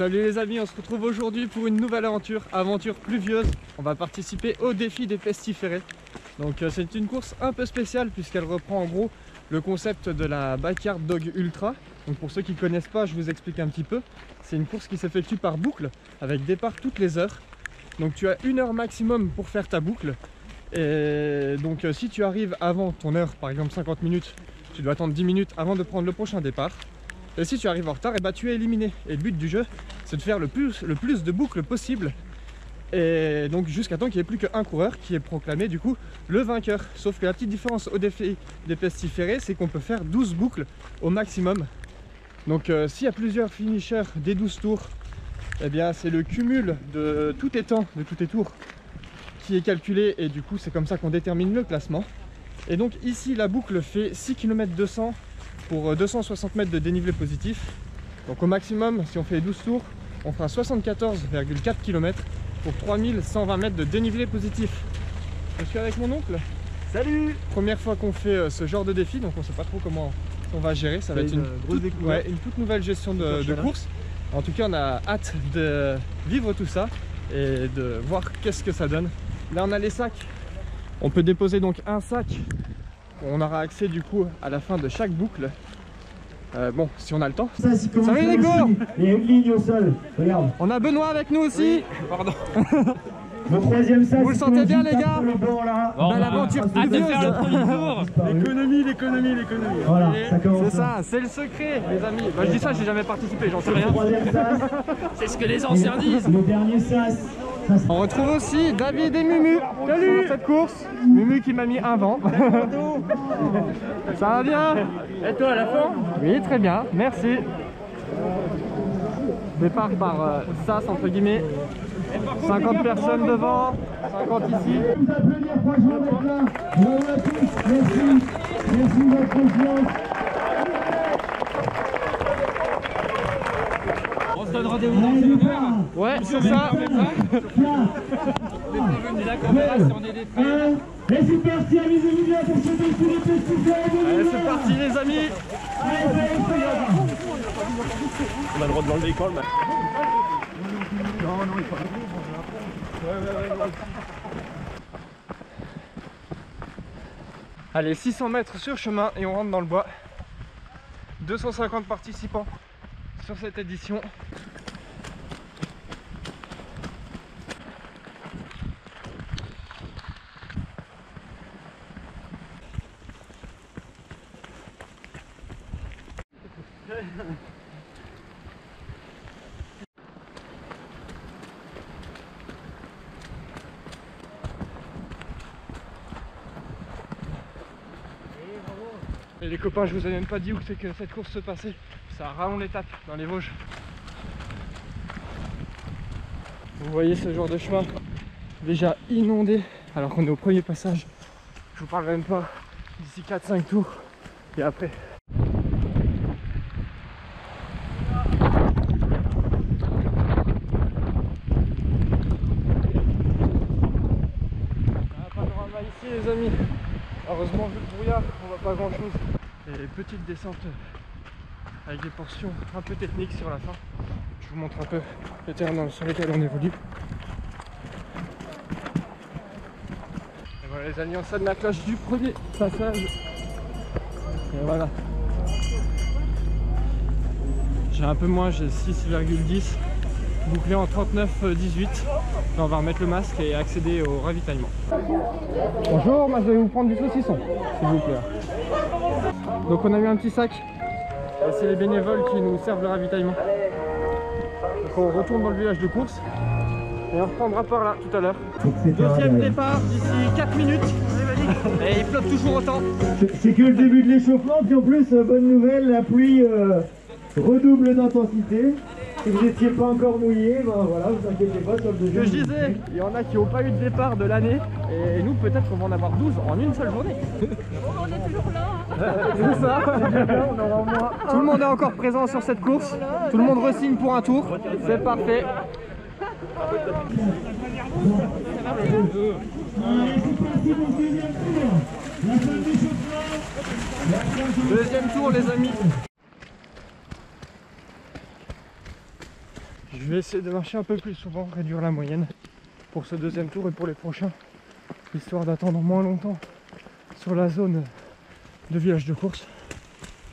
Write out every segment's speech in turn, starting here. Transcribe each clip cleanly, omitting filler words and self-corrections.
Salut les amis, on se retrouve aujourd'hui pour une nouvelle aventure pluvieuse. On va participer au défi des pestiférés. Donc c'est une course un peu spéciale puisqu'elle reprend en gros le concept de la Backyard Dog Ultra. Donc pour ceux qui ne connaissent pas, je vous explique un petit peu. C'est une course qui s'effectue par boucle avec départ toutes les heures. Donc tu as 1 heure maximum pour faire ta boucle. Et donc si tu arrives avant ton heure, par exemple 50 minutes, tu dois attendre 10 minutes avant de prendre le prochain départ. Et si tu arrives en retard, et bah, tu es éliminé. Et le but du jeu, c'est de faire le plus de boucles possible. Et donc jusqu'à temps qu'il n'y ait plus qu'un coureur qui est proclamé du coup le vainqueur. Sauf que la petite différence au défi des pestiférés, c'est qu'on peut faire 12 boucles au maximum. Donc s'il y a plusieurs finishers des 12 tours, eh bien c'est le cumul de tous tes temps, de tous tes tours qui est calculé. Et du coup c'est comme ça qu'on détermine le classement. Et donc ici la boucle fait 6 km 200 pour 260 mètres de dénivelé positif. Donc au maximum, si on fait 12 tours, on fera 74,4 km pour 3120 mètres de dénivelé positif. Je suis avec mon oncle. Salut! Première fois qu'on fait ce genre de défi, donc on ne sait pas trop comment on va gérer. Ça va être une toute nouvelle gestion de course. En tout cas, on a hâte de vivre tout ça et de voir qu'est-ce que ça donne. Là, on a les sacs. On peut déposer donc un sac. On aura accès du coup à la fin de chaque boucle. Bon, si on a le temps. Salut les gars! Il y a une ligne au sol, regarde. On a Benoît avec nous aussi. Oui, pardon. Le troisième sac. Vous le sentez bien les gars? Bon, l'aventure hâte de faire le premier tour. L'économie. Voilà, ça commence. C'est ça, c'est le secret les amis. Bah, je dis ça, j'ai jamais participé, j'en sais rien. Le troisième sas. C'est ce que les anciens disent. Le dernier sas. On retrouve aussi David et Mumu. Salut! Cette course, Mumu qui m'a mis un vent. Ça va bien? Et toi à la fin? Oui, très bien, merci. Départ par sas entre guillemets. 50 personnes devant, 50 ici. Vous applaudir, franchement, d'être là. Bravo à tous, merci. Merci de votre confiance. On se donne rendez-vous dans une heure. Ouais, c'est ça. C'est là qu'on verra si on est des prêts. Et c'est parti, amusez-vous bien pour ce défi des pestiférés. Allez, c'est parti les amis. On a le droit de l'enlever l'école. Allez, 600 mètres sur chemin et on rentre dans le bois. 250 participants sur cette édition. Et les copains, je vous ai même pas dit où c'est que cette course se passait. C'est à Raon-l'Étape, dans les Vosges. Vous voyez ce genre de chemin déjà inondé alors qu'on est au premier passage. Je vous parle même pas d'ici 4-5 tours et après. Panorama ici les amis. Heureusement vu le brouillard, on voit pas grand chose. Et petite descente avec des portions un peu techniques sur la fin. Je vous montre un peu le terrain sur lequel on évolue. Et voilà les amis, on sonne la cloche du premier passage. Et voilà. J'ai un peu moins, j'ai 6,10 bouclé en 39,18. On va remettre le masque et accéder au ravitaillement. Bonjour, moi je vais vous prendre du saucisson, s'il vous plaît. Donc on a eu un petit sac. Et c'est les bénévoles qui nous servent le ravitaillement. Donc on retourne dans le village de course. Et on reprendra par là tout à l'heure. Deuxième départ d'ici 4 minutes. Et il flotte toujours autant. C'est que le début de l'échauffement, puis en plus, bonne nouvelle, la pluie redouble d'intensité. Si vous n'étiez pas encore mouillé, ben voilà, vous inquiétez pas sur le deuxième. Ce que je disais, il y en a qui n'ont pas eu de départ de l'année. Et nous, peut-être qu'on va en avoir 12 en une seule journée. On est toujours là. C'est ça. On aura au moins Tout le monde est encore présent sur cette course. Tout le monde re-signe pour un tour. C'est parfait. Deuxième tour les amis. Je vais essayer de marcher un peu plus souvent, réduire la moyenne pour ce deuxième tour et pour les prochains, histoire d'attendre moins longtemps sur la zone de village de course.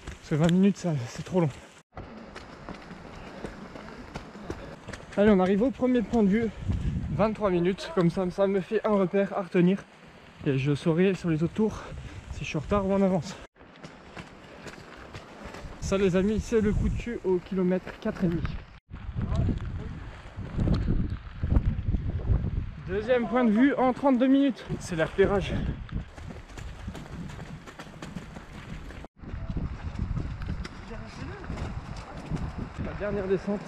Parce que 20 minutes, c'est trop long. Allez, on arrive au premier point de vue, 23 minutes, comme ça me fait un repère à retenir. Et je saurai sur les autres tours si je suis en retard ou en avance. Ça les amis, c'est le coup de cul au kilomètre 4,5. Deuxième point de vue en 32 minutes. C'est le repérage. La dernière descente.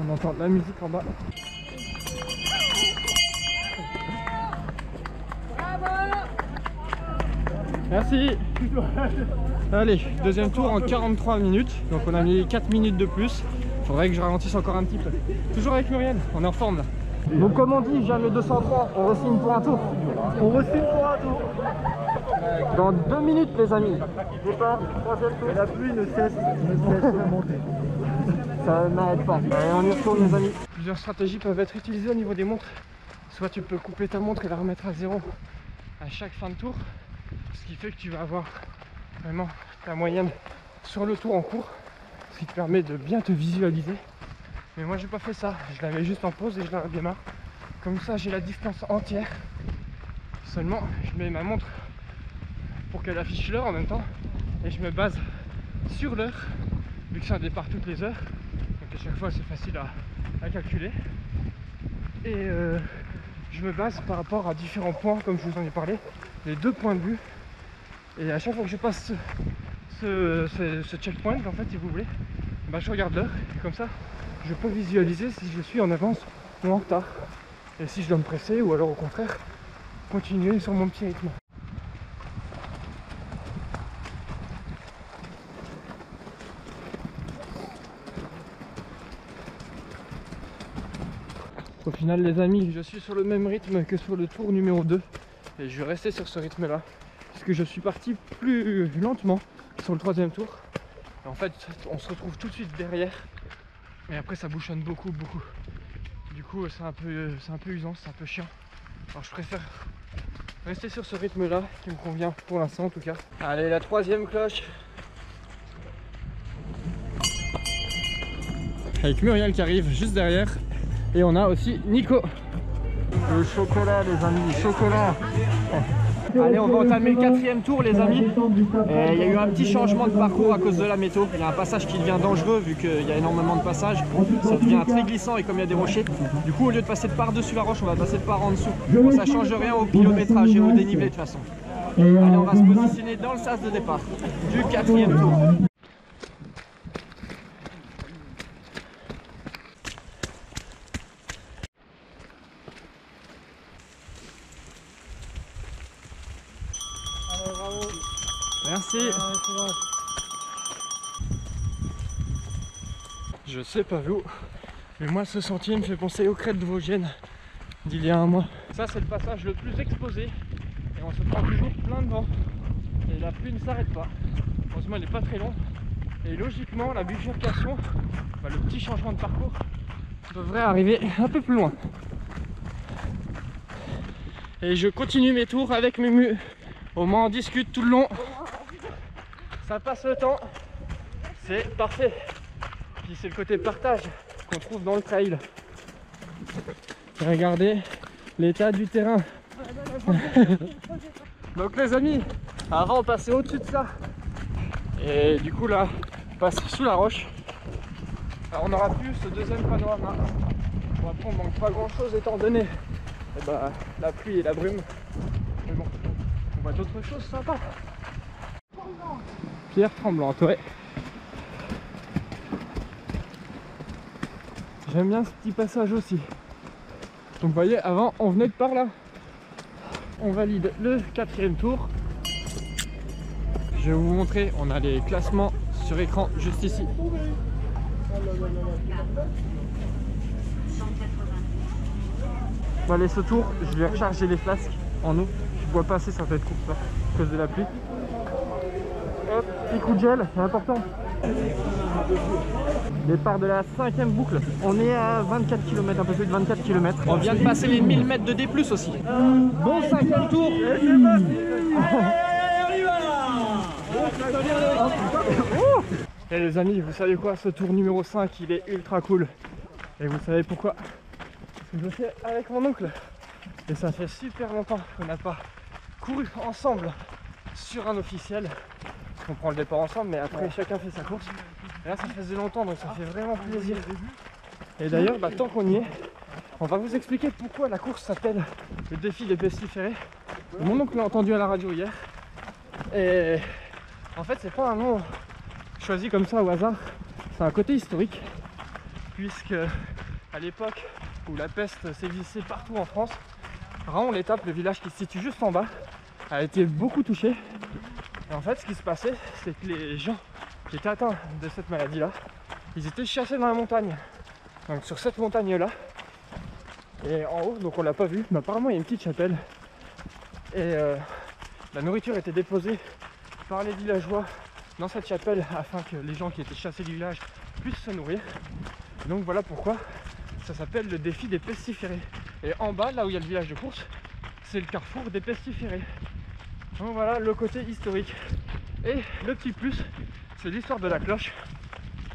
On entend de la musique en bas. Merci. Allez, deuxième tour en 43 minutes. Donc on a mis 4 minutes de plus. Faudrait que je ralentisse encore un petit peu. Toujours avec Muriel, on est en forme là. Donc comme on dit, jamais 203, on re-signe pour un tour. On re-signe pour un tour. Dans 2 minutes les amis. Départ, troisième tour. Et la pluie ne cesse de monter. Ça n'arrête pas. Allez, on y retourne les amis. Plusieurs stratégies peuvent être utilisées au niveau des montres. Soit tu peux couper ta montre et la remettre à zéro à chaque fin de tour. Ce qui fait que tu vas avoir vraiment ta moyenne sur le tour en cours. Ce qui te permet de bien te visualiser. Mais moi j'ai pas fait ça. Je la mets juste en pause et je la redémarre. Comme ça j'ai la distance entière. Seulement je mets ma montre pour qu'elle affiche l'heure en même temps. Et je me base sur l'heure. Vu que c'est un départ toutes les heures. Donc à chaque fois c'est facile à calculer. Et je me base par rapport à différents points comme je vous en ai parlé. Les 2 points de vue. Et à chaque fois que je passe ce checkpoint en fait si vous voulez, bah, je regarde l'heure et comme ça je peux visualiser si je suis en avance ou en retard. Et si je dois me presser ou alors au contraire continuer sur mon petit rythme. Au final les amis, je suis sur le même rythme que sur le tour numéro 2 et je vais rester sur ce rythme là puisque je suis parti plus lentement sur le troisième tour. Et en fait on se retrouve tout de suite derrière et après ça bouchonne beaucoup. Du coup c'est un peu usant, c'est un peu chiant. Alors je préfère rester sur ce rythme là qui me convient pour l'instant en tout cas. Allez, la troisième cloche. Avec Muriel qui arrive juste derrière. Et on a aussi Nico. Le chocolat les amis, chocolat. Allez, on va entamer le 4e tour les amis. Il y a eu un petit changement de parcours à cause de la météo. Il y a un passage qui devient dangereux vu qu'il y a énormément de passages. Ça devient très glissant et comme il y a des rochers. Du coup au lieu de passer par-dessus la roche, on va passer par en dessous. Bon, ça change rien au kilométrage et au dénivelé de toute façon. Allez, on va se positionner dans le sas de départ du 4e tour. Merci. Je sais pas vous, mais moi ce sentier me fait penser aux crêtes de Vosgiennes d'il y a un mois. Ça c'est le passage le plus exposé et on se prend toujours plein de vent. Et la pluie ne s'arrête pas. Heureusement elle n'est pas très longue. Et logiquement la bifurcation, le petit changement de parcours devrait arriver un peu plus loin. Et je continue mes tours avec mes mus. Au moins on discute tout le long. Ça passe le temps, c'est parfait. Puis c'est le côté partage qu'on trouve dans le trail. Regardez l'état du terrain. Donc les amis, avant on passait au-dessus de ça. Et du coup là, on passe sous la roche. Alors on n'aura plus ce deuxième panorama. Bon, après on manque pas grand chose étant donné la pluie et la brume. Mais bon, on voit d'autres choses sympas. Pierre tremblante, ouais. J'aime bien ce petit passage aussi. Donc vous voyez, avant on venait de par là. On valide le 4e tour. Je vais vous montrer, on a les classements sur écran juste ici. Bon allez, ce tour, je vais recharger les flasques en eau. Je bois pas assez, ça va être court là, à cause de la pluie. Hop, petit coup de gel, c'est important. Départ de la 5e boucle. On est à 24 km, un peu plus de 24 km. On vient de passer les 1000 mètres de D+, aussi. Bon 5e tour. Et les amis, vous savez quoi, ce tour numéro 5, il est ultra cool. Et vous savez pourquoi? Parce que je le fais avec mon oncle. Et ça fait super longtemps qu'on n'a pas couru ensemble sur un officiel. On prend le départ ensemble, mais après chacun fait sa course. Et là ça faisait longtemps, donc ça fait vraiment plaisir. Et d'ailleurs, tant qu'on y est, on va vous expliquer pourquoi la course s'appelle le défi des pestiférés. Mon oncle l'a entendu à la radio hier. Et en fait, c'est pas un nom choisi comme ça au hasard. C'est un côté historique, puisque à l'époque où la peste sévissait partout en France, Raon-l'Étape, le village qui se situe juste en bas, a été beaucoup touché. Et en fait, ce qui se passait, c'est que les gens qui étaient atteints de cette maladie-là, ils étaient chassés dans la montagne. Donc sur cette montagne-là, et en haut, donc on l'a pas vu, mais apparemment il y a une petite chapelle. Et la nourriture était déposée par les villageois dans cette chapelle afin que les gens qui étaient chassés du village puissent se nourrir. Et donc voilà pourquoi ça s'appelle le défi des pestiférés. Et en bas, là où il y a le village de course, c'est le carrefour des pestiférés. Donc voilà le côté historique. Et le petit plus, c'est l'histoire de la cloche.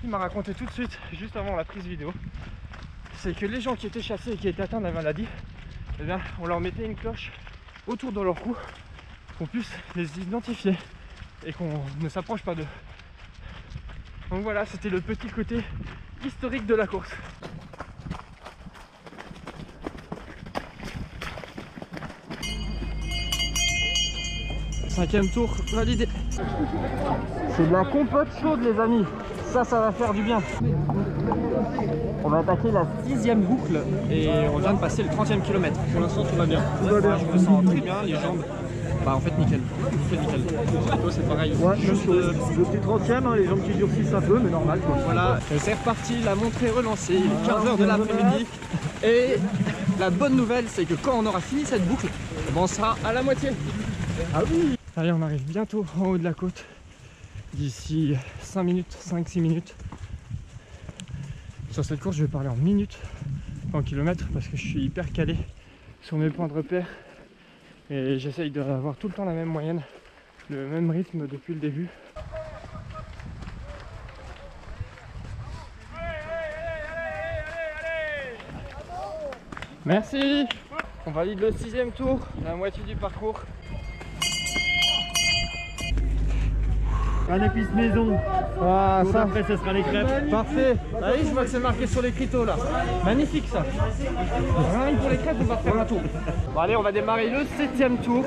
Il m'a raconté tout de suite, juste avant la prise vidéo, c'est que les gens qui étaient chassés et qui étaient atteints de la maladie, eh bien, on leur mettait une cloche autour de leur cou, qu'on puisse les identifier et qu'on ne s'approche pas d'eux. Donc voilà, c'était le petit côté historique de la course. Cinquième tour validé. C'est de la compote chaude les amis. Ça va faire du bien. On va attaquer la 6e boucle et on vient de passer le 30e kilomètre. Pour l'instant tout va bien. Je me sens très bien, les jambes. Bah en fait nickel. Nickel. Toi c'est pareil. Ouais, juste le petit 30e, les jambes qui durcissent un peu, mais normal quoi. Voilà, c'est reparti, la montée relancée, il est 15h de l'après-midi. Et la bonne nouvelle c'est que quand on aura fini cette boucle, on sera à la moitié. Ah oui. Allez, on arrive bientôt en haut de la côte. D'ici 5 minutes, 5-6 minutes. Sur cette course, je vais parler en minutes, en kilomètres, parce que je suis hyper calé sur mes points de repère. Et j'essaye d'avoir tout le temps la même moyenne, le même rythme depuis le début. Merci. On valide le 6e tour, la moitié du parcours. Un épice maison. Ah, ça. Après, ce sera les crêpes. Parfait. Ah oui, je vois que c'est marqué sur les criteaux là. Magnifique ça. Rien que pour les crêpes, on va faire un tour. Bon, allez, on va démarrer le 7e tour.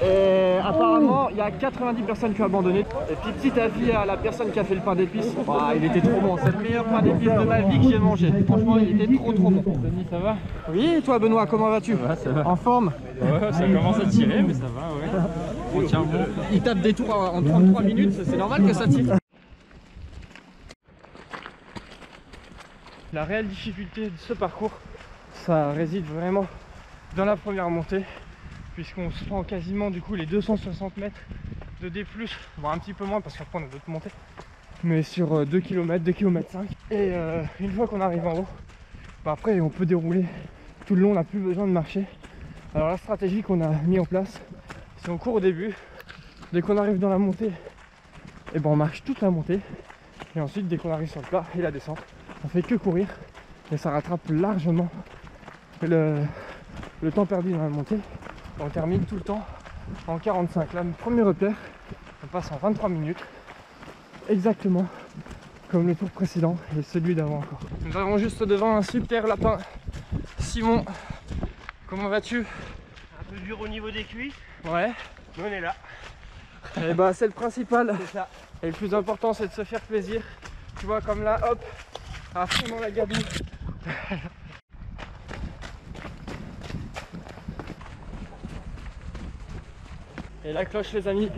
Et apparemment, il y a 90 personnes qui ont abandonné. Et puis, petit avis à la personne qui a fait le pain d'épices. Ah, il était trop bon. C'est le meilleur pain d'épices de ma vie que j'ai mangé. Franchement, il était trop bon. Denis, ça va? Oui, et toi, Benoît, comment vas-tu? Ça va. En forme? Ouais, ça commence à tirer, mais ça va, ouais. On tient bon. Il tape des tours en 33 minutes, c'est normal que ça tire. La réelle difficulté de ce parcours, ça réside vraiment dans la première montée, puisqu'on se prend quasiment du coup les 260 mètres de D+, voire un petit peu moins parce qu'après on a d'autres montées, mais sur 2 km, 2 km 5. Et une fois qu'on arrive en haut, après on peut dérouler tout le long, on n'a plus besoin de marcher. Alors la stratégie qu'on a mis en place, c'est on court au début, dès qu'on arrive dans la montée, et on marche toute la montée, et ensuite dès qu'on arrive sur le plat et la descente, on fait que courir, et ça rattrape largement le temps perdu dans la montée. On termine tout le temps en 45. Là, le premier repère, on passe en 23 minutes, exactement comme le tour précédent et celui d'avant encore. Nous avons juste devant un super lapin. Simon, comment vas-tu? Un peu dur au niveau des cuisses, Ouais. mais on est là. Et bah c'est le principal. C'est ça. Et le plus important c'est de se faire plaisir. Tu vois comme là, hop, à fond dans la gadoue. Et la cloche les amis.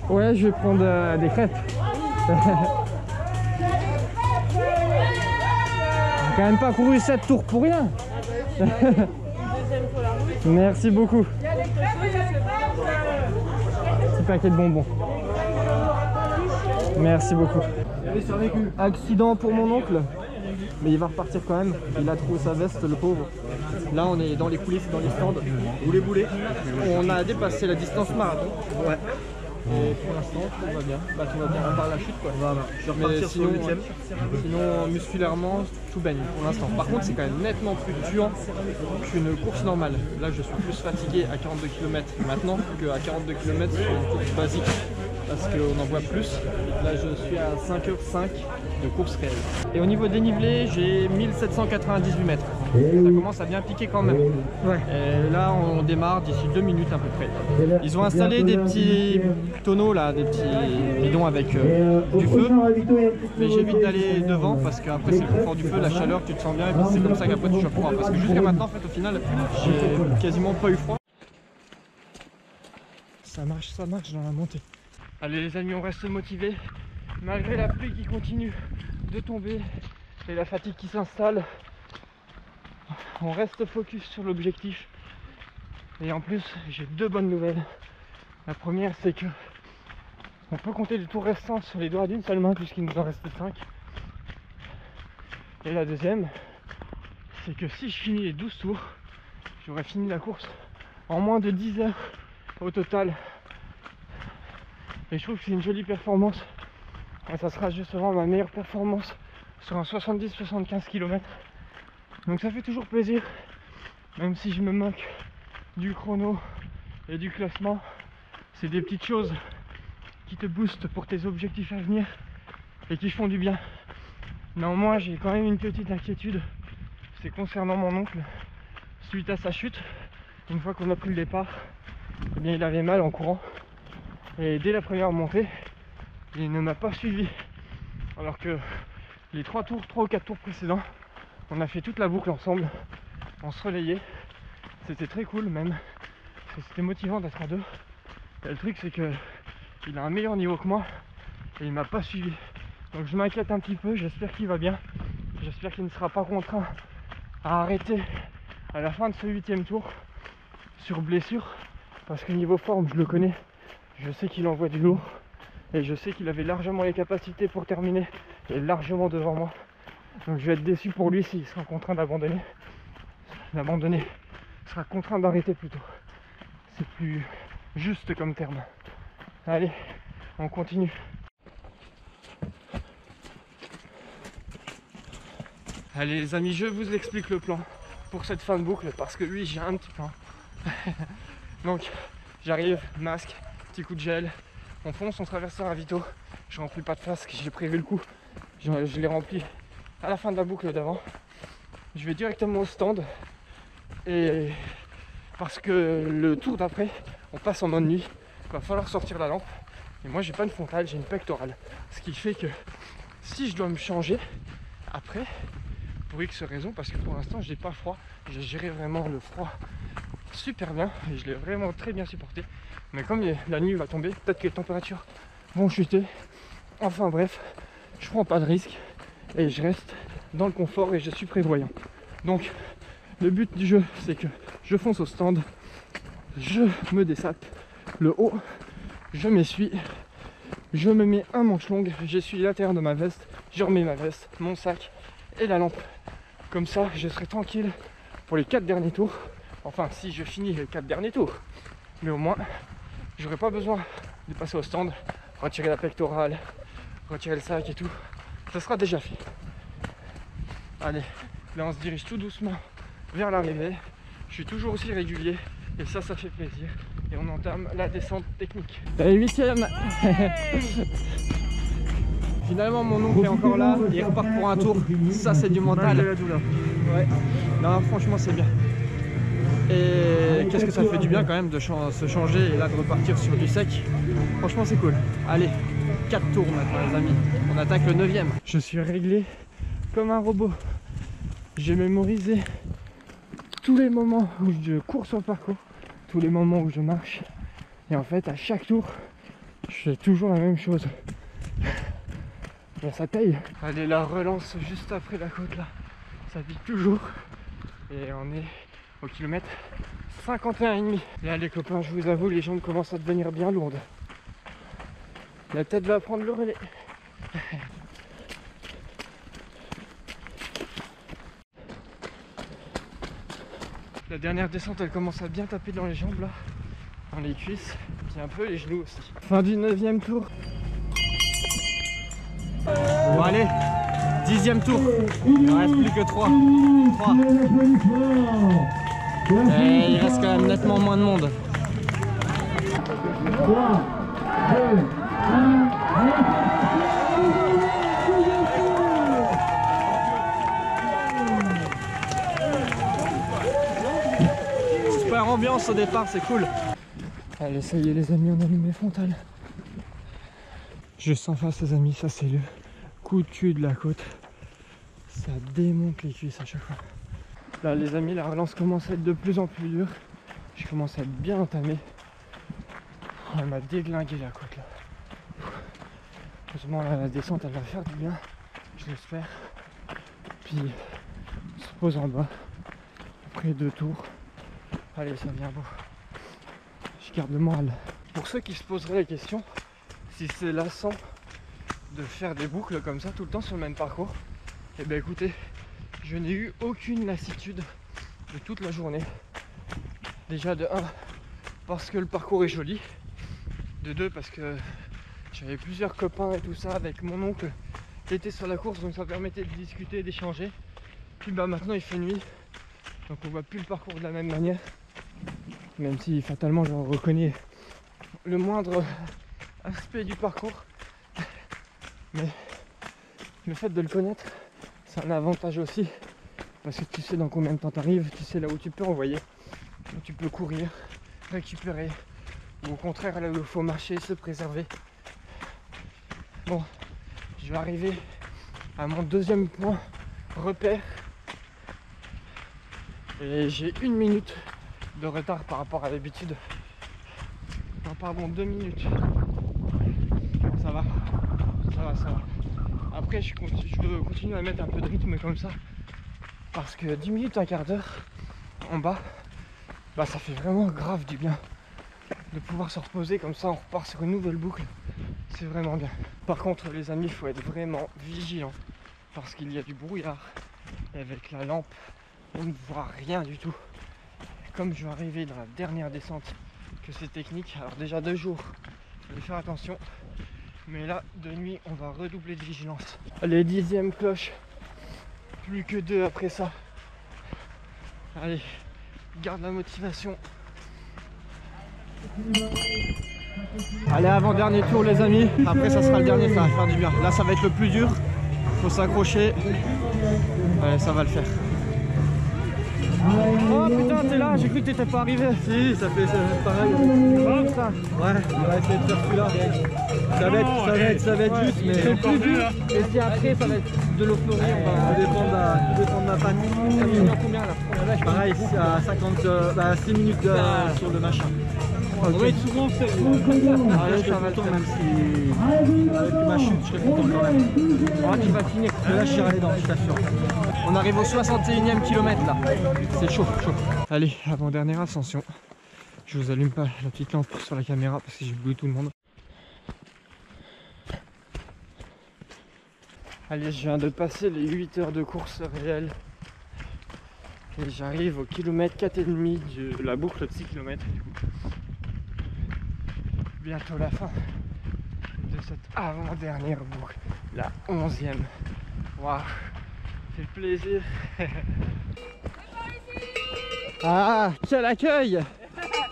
Ouais, je vais prendre des crêpes. J'ai quand même pas couru 7 tours pour rien. Merci beaucoup. Petit paquet de bonbons. Merci beaucoup. Accident pour mon oncle, mais il va repartir quand même. Il a trouvé sa veste, le pauvre. Là, on est dans les coulisses, dans les stands. Boulet. On a dépassé la distance marathon. Ouais. Et pour l'instant, tout va bien. Bah, tout va bien, à part la chute, quoi. Voilà. Je vais repartir sur le 8ème. Sinon, musculairement, tout baigne pour l'instant. Par contre, c'est quand même nettement plus tuant qu'une course normale. Là, je suis plus fatigué à 42 km maintenant qu'à 42 km sur une course basique. Parce qu'on en voit plus. Là, je suis à 5h05 de course réelle. Et au niveau dénivelé, j'ai 1798 mètres. Ça commence à bien piquer quand même. Ouais. Et là, on démarre d'ici 2 minutes à peu près. Ils ont installé des petits tonneaux là, des petits bidons avec du feu. Mais j'évite d'aller devant parce qu'après c'est le confort du feu, la chaleur, tu te sens bien et puis c'est comme ça qu'après tu chopes froid. Parce que jusqu'à maintenant, en fait, au final, j'ai quasiment pas eu froid. Ça marche dans la montée. Allez les amis, on reste motivés malgré la pluie qui continue de tomber et la fatigue qui s'installe. On reste focus sur l'objectif. Et en plus, j'ai 2 bonnes nouvelles. La première, c'est que on peut compter les tours restants sur les doigts d'une seule main puisqu'il nous en reste 5. Et la deuxième, c'est que si je finis les 12 tours, j'aurai fini la course en moins de 10 heures au total. Et je trouve que c'est une jolie performance. Et ça sera justement ma meilleure performance sur un 70-75 km. Donc ça fait toujours plaisir, même si je me moque du chrono et du classement. C'est des petites choses qui te boostent pour tes objectifs à venir et qui font du bien. Néanmoins, j'ai quand même une petite inquiétude, c'est concernant mon oncle. Suite à sa chute, une fois qu'on a pris le départ, eh bien, il avait mal en courant. Et dès la première montée, il ne m'a pas suivi. Alors que les 3 ou 4 tours précédents, on a fait toute la boucle ensemble, on se relayait. C'était très cool même, parce que c'était motivant d'être à 2. Et le truc c'est que il a un meilleur niveau que moi et il m'a pas suivi. Donc je m'inquiète un petit peu, j'espère qu'il va bien. J'espère qu'il ne sera pas contraint à arrêter à la fin de ce 8ème tour sur blessure. Parce que niveau forme, je le connais. Je sais qu'il envoie du lourd. Et je sais qu'il avait largement les capacités pour terminer. Et largement devant moi. Donc je vais être déçu pour lui s'il sera contraint d'abandonner. Sera contraint d'arrêter plutôt. C'est plus juste comme terme. Allez, on continue. Allez les amis, je vous explique le plan pour cette fin de boucle parce que oui, j'ai un petit plan. Donc j'arrive, masque, petit coup de gel, on fonce, on traverse un ravito. Je remplis pas de flasque, j'ai prévu le coup. Je l'ai rempli à la fin de la boucle d'avant. Je vais directement au stand et parce que le tour d'après, on passe en mode nuit. Il va falloir sortir la lampe. Et moi j'ai pas une frontale, j'ai une pectorale. Ce qui fait que si je dois me changer après, pour X raison, parce que pour l'instant j'ai pas froid, j'ai géré vraiment le froid super bien et je l'ai vraiment très bien supporté. Mais comme la nuit va tomber, peut-être que les températures vont chuter. Enfin bref, je prends pas de risque et je reste dans le confort et je suis prévoyant. Donc le but du jeu, c'est que je fonce au stand, je me dessape le haut, je m'essuie, je me mets un manche longue, j'essuie l'intérieur de ma veste, je remets ma veste, mon sac et la lampe. Comme ça, je serai tranquille pour les 4 derniers tours. Enfin, si je finis les 4 derniers tours. Mais au moins, j'aurai pas besoin de passer au stand, retirer la pectorale, retirer le sac et tout. Ça sera déjà fait. Allez, là on se dirige tout doucement vers l'arrivée. Je suis toujours aussi régulier et ça fait plaisir. Et on entame la descente technique. Allez, 8ème. Finalement mon oncle est encore là, il repart pour un tour. Ça c'est du mental. Ouais. Non, franchement c'est bien. Et qu'est-ce que ça fait du bien quand même de se changer et là de repartir sur du sec. Franchement c'est cool. Allez, 4 tours maintenant les amis. On attaque le 9ème. Je suis réglé comme un robot. J'ai mémorisé tous les moments où je cours sur le parcours, tous les moments où je marche. Et en fait à chaque tour, je fais toujours la même chose. Et ça paye. Allez, la relance juste après la côte là. Ça pique toujours. Et on est au kilomètre 51,5. Là les copains, je vous avoue, les jambes commencent à devenir bien lourdes. La tête va prendre le relais. La dernière descente, elle commence à bien taper dans les jambes là, dans les cuisses, puis un peu les genoux aussi. Fin du 9e tour. Bon allez, 10e tour. Il ne reste plus que 3. Et il reste quand même nettement moins de monde. 3, 2, 1, Super ambiance au départ, c'est cool. Allez, ça y est les amis, on allume les frontales. Juste en face les amis, ça c'est le coup de cul de la côte. Ça démonte les cuisses à chaque fois. Là les amis, la relance commence à être de plus en plus dure. Je commence à être bien entamé. Elle m'a déglingué la côte là. Heureusement là, la descente elle va faire du bien, je l'espère. Puis on se pose en bas. Après 2 tours. Allez, ça vient beau. Je garde le moral. Pour ceux qui se poseraient la question, si c'est lassant de faire des boucles comme ça tout le temps sur le même parcours, et bien écoutez, je n'ai eu aucune lassitude de toute la journée. Déjà de 1, parce que le parcours est joli. De 2, parce que j'avais plusieurs copains et tout ça avec mon oncle qui était sur la course, donc ça permettait de discuter, d'échanger. Puis bah maintenant il fait nuit, donc on voit plus le parcours de la même manière. Même si fatalement j'en reconnais le moindre aspect du parcours. Mais le fait de le connaître, c'est un avantage aussi. Parce que tu sais dans combien de temps tu arrives, tu sais là où tu peux envoyer, où tu peux courir, récupérer. Ou au contraire là où il faut marcher, se préserver. Bon, je vais arriver à mon 2e point repère. Et j'ai 1 minute de retard par rapport à d'habitude. Non pardon, 2 minutes. Ça va, ça va, ça va. Après je veux continuer à mettre un peu de rythme comme ça. Parce que 10 minutes, un quart d'heure en bas, bah ça fait vraiment grave du bien. De pouvoir se reposer comme ça, on repart sur une nouvelle boucle. C'est vraiment bien. Par contre les amis, il faut être vraiment vigilant. Parce qu'il y a du brouillard. Et avec la lampe, on ne voit rien du tout. Comme je vais arriver dans la dernière descente, que c'est technique, alors déjà 2 jours, je vais faire attention, mais là de nuit on va redoubler de vigilance. Allez, 10e cloche, plus que 2 après ça. Allez, garde la motivation. Allez, avant-dernier tour les amis, après ça sera le dernier, ça va faire du bien. Là ça va être le plus dur, faut s'accrocher. Allez, ça va le faire. Oh putain, t'es là, j'ai cru que t'étais pas arrivé. Si, ça fait pareil. Oh putain. Ouais, on va essayer de faire celui-là. Ça va être juste, mais c'est le plus dur. Et si après ça va être de l'euphorie, on va dépendre de ma panne. Ça va combien là? Pareil, à 6 minutes sur le machin. On va être souvent fait. Allez, ça va le faire. Même si avec ma chute, je serais content quand même. Oh, tu vas finir. Là, je suis allé dans, je t'assure. On arrive au 61e kilomètre là. C'est chaud, chaud. Allez, avant-dernière ascension. Je vous allume pas la petite lampe sur la caméra parce que j'ai bouillé tout le monde. Allez, je viens de passer les 8 heures de course réelle. Et j'arrive au kilomètre 4,5 de la boucle de 6 km. Bientôt la fin de cette avant-dernière boucle. La 11e. Waouh, c'est plaisir. Ah, quel accueil!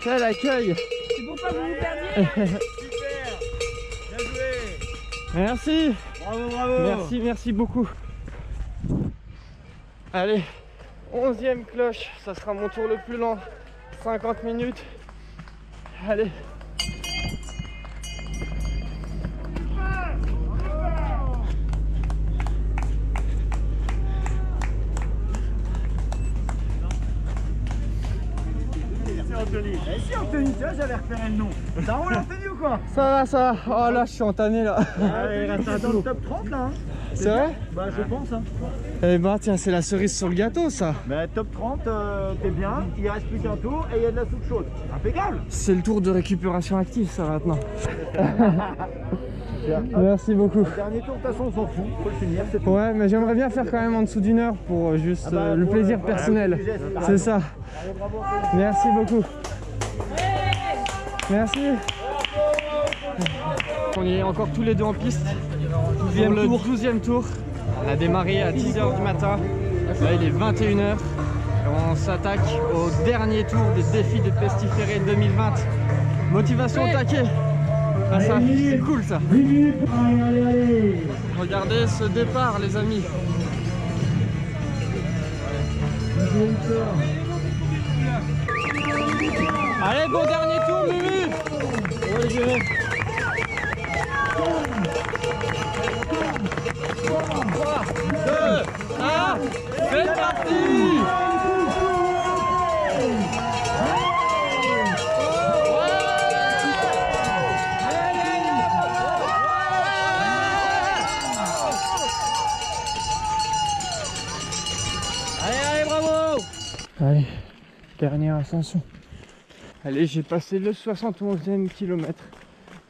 Quel accueil! C'est pour pas que vous vous perdiez. Super! Bien joué! Merci! Bravo, bravo! Merci beaucoup. Allez, 11e cloche, ça sera mon tour le plus lent. 50 minutes. Allez. Anthony. Eh si Anthony, tu vois, j'avais repéré le nom. T'as roulé Anthony ou quoi? Ça va, ça va. Oh là, je suis entamé là. Allez, reste dans le top 30 là. Hein. C'est vrai? Bah je pense. Hein. Eh bah tiens, c'est la cerise sur le gâteau ça. Bah top 30, t'es bien. Il reste plus qu'un tour et il y a de la soupe chaude. Impeccable. C'est le tour de récupération active ça maintenant. Merci beaucoup. Le dernier tour, de toute façon, on s'en fout, faut le finir, c'est tout. Ouais, mais j'aimerais bien faire quand même en dessous d'une heure pour juste le plaisir personnel. C'est ça. Allez, bravo. Merci beaucoup. Merci. On est encore tous les deux en piste. Pour le 12e tour. On a démarré à 10 h du matin. Là, il est 21 h. On s'attaque au dernier tour des défis de Pestiféré 2020. Motivation au taquet. Ah, ça, c'est cool ça. 10 minutes. Allez. Regardez ce départ les amis. Allez, bon dernier tour Mumu. 3, 2, 1, c'est parti. Allez, bravo! Allez, dernière ascension. Allez, j'ai passé le 71e kilomètre.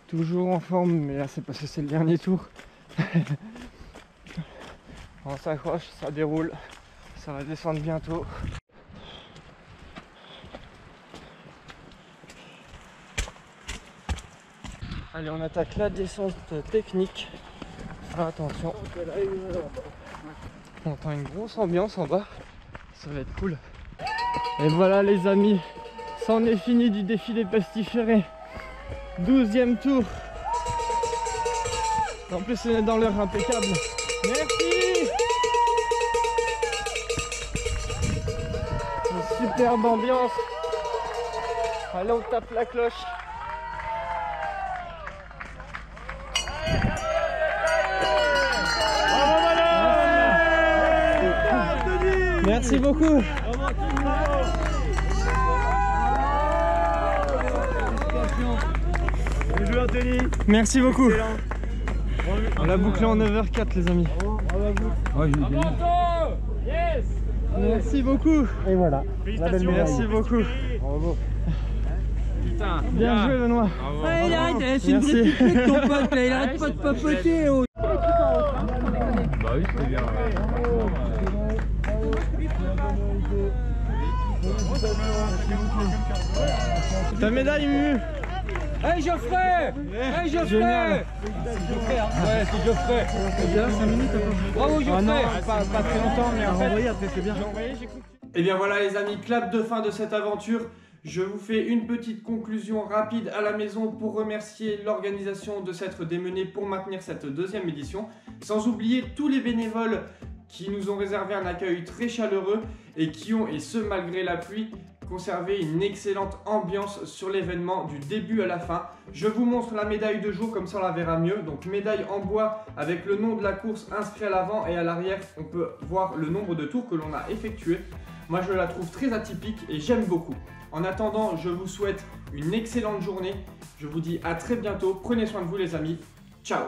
Toujours en forme, mais là c'est parce que c'est le dernier tour. On s'accroche, ça déroule. Ça va descendre bientôt. Allez, on attaque la descente technique. Attention. On entend une grosse ambiance en bas. Ça va être cool. Et voilà les amis, c'en est fini du défi des Pestiféré. 12e tour. En plus on est dans l'heure impeccable. Merci. Une superbe ambiance. Allez, on tape la cloche. Merci beaucoup. Merci beaucoup. On l'a bouclé en 9h04 les amis. Merci beaucoup. Et voilà. Merci beaucoup. Bravo. Putain. Bien joué Benoît. Ouais, il arrête, c'est une vraie petite fête, ton pote là, il arrête pas de papoter. Oh. Bah oui, c'est bien. Ta médaille Mumu. Hey Geoffrey! Hey Geoffrey! Génial. Ouais, c'est Geoffrey. Bravo Geoffrey! Pas très longtemps mais Envoyé après, c'est bien. Et bien voilà les amis, clap de fin de cette aventure. Je vous fais une petite conclusion rapide à la maison pour remercier l'organisation de s'être démenée pour maintenir cette deuxième édition. Sans oublier tous les bénévoles qui nous ont réservé un accueil très chaleureux et qui ont, et ce malgré la pluie, conservé une excellente ambiance sur l'événement du début à la fin. Je vous montre la médaille de jour, comme ça on la verra mieux. Donc médaille en bois avec le nom de la course inscrit à l'avant et à l'arrière, on peut voir le nombre de tours que l'on a effectué. Moi je la trouve très atypique et j'aime beaucoup. En attendant, je vous souhaite une excellente journée. Je vous dis à très bientôt. Prenez soin de vous les amis. Ciao!